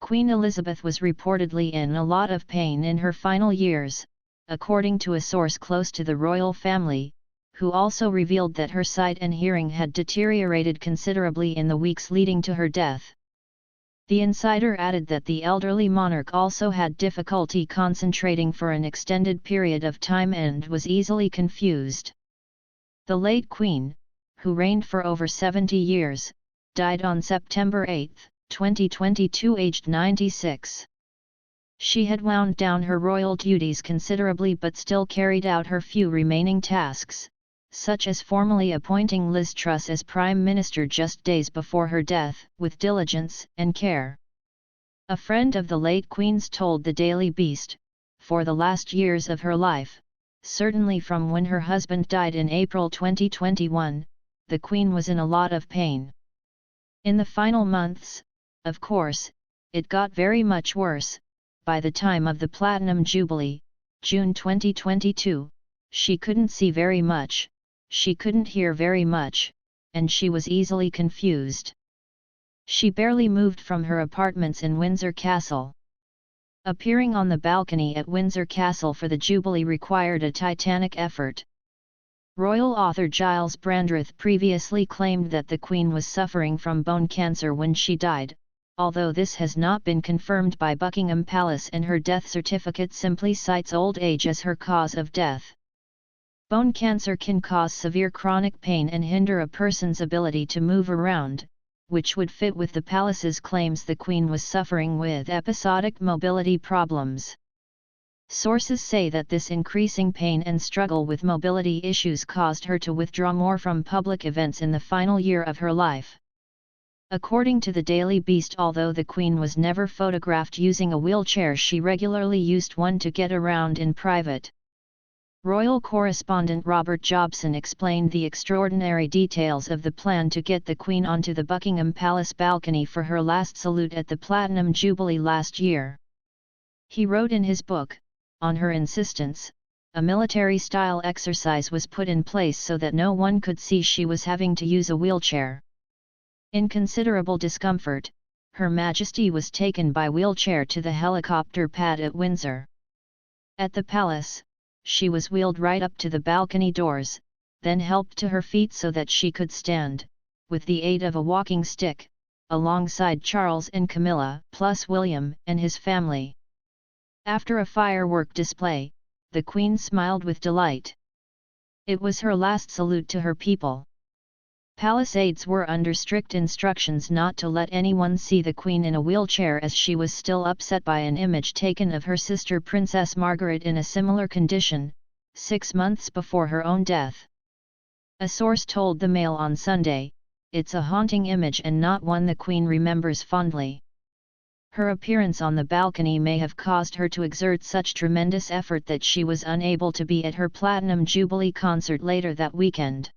Queen Elizabeth was reportedly in a lot of pain in her final years, according to a source close to the royal family, who also revealed that her sight and hearing had deteriorated considerably in the weeks leading to her death. The insider added that the elderly monarch also had difficulty concentrating for an extended period of time and was easily confused. The late Queen, who reigned for over 70 years, died on September 8, 2022 aged 96. She had wound down her royal duties considerably but still carried out her few remaining tasks, such as formally appointing Liz Truss as Prime Minister just days before her death, with diligence and care. A friend of the late Queen's told the Daily Beast, for the last years of her life, certainly from when her husband died in April 2021, the Queen was in a lot of pain. In the final months, of course, it got very much worse. By the time of the Platinum Jubilee, June 2022, she couldn't see very much, she couldn't hear very much, and she was easily confused. She barely moved from her apartments in Windsor Castle. Appearing on the balcony at Windsor Castle for the Jubilee required a titanic effort. Royal author Giles Brandreth previously claimed that the Queen was suffering from bone cancer when she died, although this has not been confirmed by Buckingham Palace, and her death certificate simply cites old age as her cause of death. Bone cancer can cause severe chronic pain and hinder a person's ability to move around, which would fit with the palace's claims the Queen was suffering with episodic mobility problems. Sources say that this increasing pain and struggle with mobility issues caused her to withdraw more from public events in the final year of her life. According to the Daily Beast, although the Queen was never photographed using a wheelchair, she regularly used one to get around in private. Royal correspondent Robert Jobson explained the extraordinary details of the plan to get the Queen onto the Buckingham Palace balcony for her last salute at the Platinum Jubilee last year. He wrote in his book, on her insistence, a military-style exercise was put in place so that no one could see she was having to use a wheelchair. In considerable discomfort, Her Majesty was taken by wheelchair to the helicopter pad at Windsor. At the palace, she was wheeled right up to the balcony doors, then helped to her feet so that she could stand, with the aid of a walking stick, alongside Charles and Camilla, plus William and his family. After a firework display, the Queen smiled with delight. It was her last salute to her people. Palace aides were under strict instructions not to let anyone see the Queen in a wheelchair, as she was still upset by an image taken of her sister Princess Margaret in a similar condition, 6 months before her own death. A source told the Mail on Sunday, "It's a haunting image and not one the Queen remembers fondly." Her appearance on the balcony may have caused her to exert such tremendous effort that she was unable to be at her Platinum Jubilee concert later that weekend.